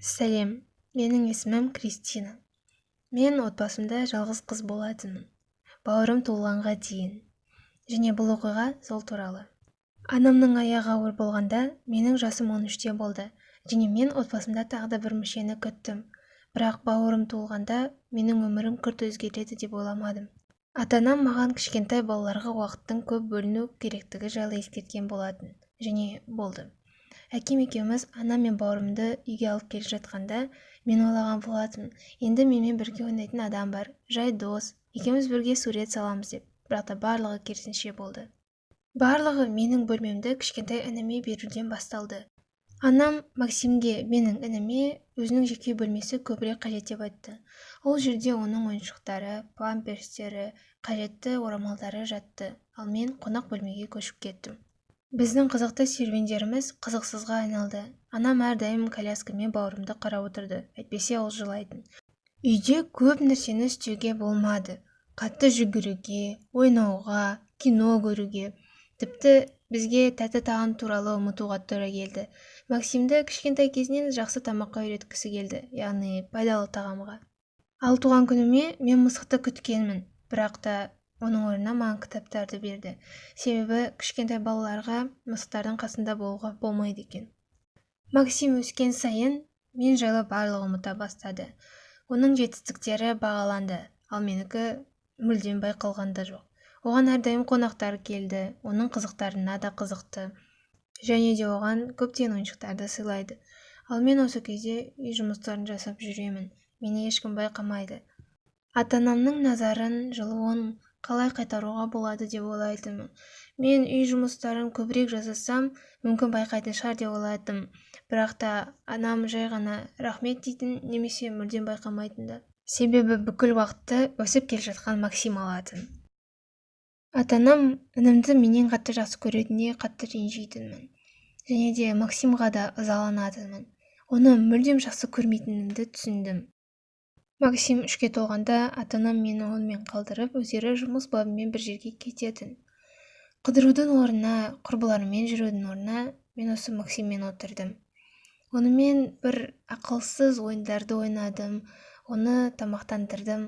Сәлем, менің есімім Кристина. Мен отбасымда жалғыз қыз болатынмын. Бауырым туылғанға дейін. Және бұл оқиға сол туралы. Анамның аяғы ауыр болғанда менің жасым 13-те болды. Және мен отбасымда тағы да бір мүшені күттім. Бірақ бауырым туылғанда менің өмірім күрт өзгереді деп ойламадым. Ата-анам маған кішкентай балаларға уақыттың көп бөліну керектігі жайлы ескерткен болатын. Және болды. Әкем екеуміз анам мен бауырымды үйге алып келе жатқанда мен ойлаған болатынмын, енді менімен бірге ойнайтын адам бар, жай дос, екеуміз бірге сурет саламыз деп. Бірақ та барлығы керісінше болды. Барлығы менің бөлмемді кішкентай ініме беруден басталды. Анам Максимге, менің ініме, өзінің жеке бөлмесі көбірек қажет деп айтты. Ол жерде оның ойыншықтары, памперстері, қажетті орамалдары жатты, ал мен қонақ бөлмеге көшіп кеттім. Біздің қызықты серуендеріміз қызықсызға айналды. Анам әрдайым коляскамен бауырымды қарап отырды, әйтпесе ол жылайтын. Үйде көп нәрсені істеуге болмады. Қатты жүгіруге, ойнауға, кино көруге. Тіпті бізге тәтті тағам туралы ұмытуға тура келді. Максимді кішкентай кезінен жақсы тамаққа үйреткісі келді, яғни пайдалы тағамға. Ал туған күніме мен мысықты күткенмін, бірақ та оның орнына маған кітаптарды берді. Себебі кішкентай балаларға мысықтардың қасында болуға болмайды екен. Максим өскен сайын мен жайлы барлығы ұмыта бастады. Оның жетістіктері бағаланды, ал менікі мүлдем байқалған да жоқ. Оған әрдайым қонақтар келді, оның қызықтарына да қызықты. Және де оған көптеген ойыншықтарды сыйлайды. Ал мен осы кезде үй жұмыстарын жасап жүремін. Мені ешкім байқамайды. Ата-анамның назарын, жылуын қалай қайтаруға болады деп ойлайтынмын. Мен үй жұмыстарын көбірек жасасам, мүмкін байқайтын шығар деп ойлайтым. Бірақ та анам жай ғана рахмет дейтін немесе мүлдем байқамайтынды. Себебі бүкіл уақытты өсіп келе жатқан Максим алатын. Ата-анам інімді менен қатты жақсы көретініне қатты ренжитінмін. Және де Максимға да ызаланатынмын. Оны мүлдем жақсы көрмейтінімді түсіндім. Максим 3-ке толғанда ата-анам мені онымен қалдырып, өздері жұмыс бабымен бір жерге кететін. Қыдырудың орнына, құрбыларыммен жүрудің орнына мен осы Максиммен отырдым. Онымен бір ақылсыз ойындарды ойнадым, оны тамақтандырдым,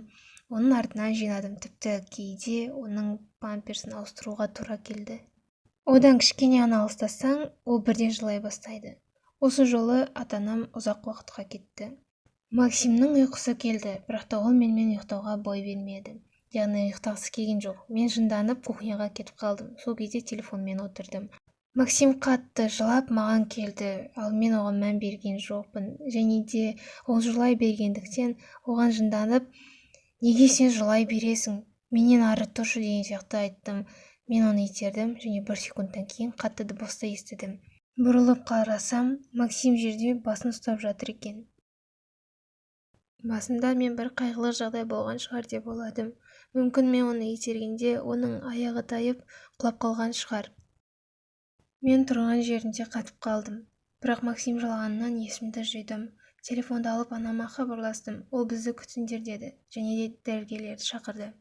оның артынан жинадым, тіпті кейде оның памперсін ауыстыруға тура келді. Одан кішкене ғана алыстасаң, ол бірден жылай бастайды. Осы жолы ата-анам ұзақ уақытқа кетті. Максимнің ұйқысы келді, бірақ та ол менімен ұйықтауға бой бермеді. Яғни ұйықтағысы келген жоқ. Мен жынданып кухняға кетіп қалдым. Сол кезде телефонмен отырдым. Максим қатты жылап маған келді, ал мен оған мән берген жоқпын. Және де ол жылай бергендіктен оған жынданып, неге сен жылай бересің? Менен ары тұршы деген сияқты айттым. Мен оны итердім және 1 секундтан кейін қатты дыбысты естідім. Бұрылып қарасам, Максим жерде басын ұстап жатыр екен. Басында мен бір қайғылы жағдай болған шығар деп ойладым. Мүмкін мен оны itергенде оның аяғы тайып құлап қалған шығар. Мен тұрған жерінде қатып қалдым. Бірақ Максим жылағаннан есімді жидым. Телефонды алып анама хабарластым. Ол бізді күтіңдер деді және де дәрігерлерді шақырды.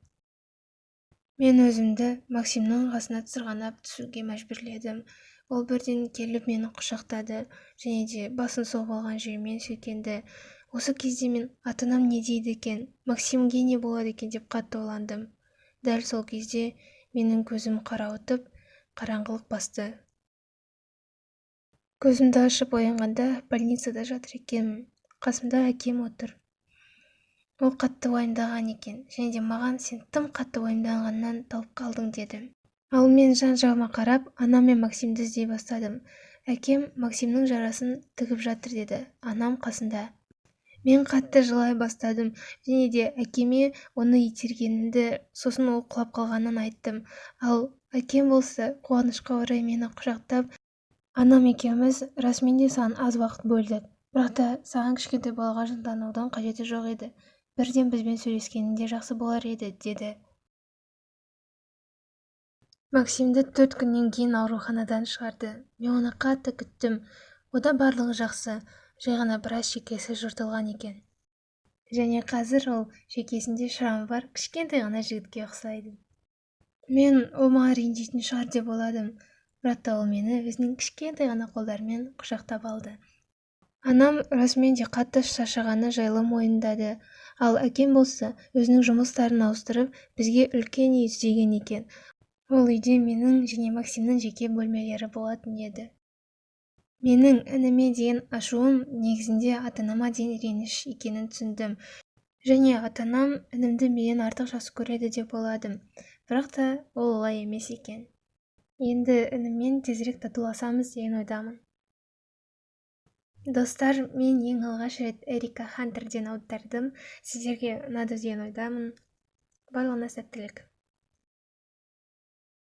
Мен өзімді Максимнің қасына сырғанап түсуге мәжбүрледім. Ол бірден келіп мені құшақтады және де басын соғып алған жермен сүйкенді. Осы кезде мен ата-анам не дейді екен, Максимге не болады екен деп қатты ойландым. Дәл сол кезде менің көзім қарауытып, қараңғылық басты. Көзімді ашып оянғанда больницада жатыр екенмін. Қасымда әкем отыр. Ол қатты уайымдаған екен, және де маған сен тым қатты уайымданғаннан талып қалдың деді. Ал мен жан-жағыма қарап, анам мен Максимді іздей бастадым. Әкем Максимнің жарасын тігіп жатыр деді. Анам қасында. Мен қатты жылай бастадым және де әкеме оны itергенімді, сосын ол құлап қалғанын айттым. Ал әкем болса қуанышқа орай мені құшақтап, анам екеуміз расымен де саған аз уақыт бөлдік. Бірақ та саған кішкентай балаға жынданудың қажеті жоқ еді. Бірден бізбен сөйлескенінде жақсы болар еді, деді. Максимді 4 күннен кейін ауруханадан шығарды. Мен оны қатты күттім. Ода барлығы жақсы. Жай ғана біраз шекесі жыртылған екен. Және қазір ол шекесінде шрам бар, кішкентай ғана жігітке ұқсайды. Мен ол маған ренжитін шығар деп ойладым, бірақ та ол мені өзінің кішкентай ғана қолдарымен құшақтап алды. Анам расымен де қатты шаршағаны жайлы мойындады, ал әкем болса өзінің жұмыстарын ауыстырып бізге үлкен үй түзеген екен. Ол үйде менің және Максимнің жеке бөлмелері болатын еді. Менің ініме деген ашуым негізінде ата-анама деген реніш екенін түсіндім, және ата-анам інімді менен артық жақсы көреді деп ойладым, бірақ та ол олай емес екен. Енді ініммен тезірек татуласамыз деген ойдамын. Достар, мен ең алғаш рет Эрика Хантерден аудардым. Сіздерге ұнады деген ойдамын. Барлығына сәттілік.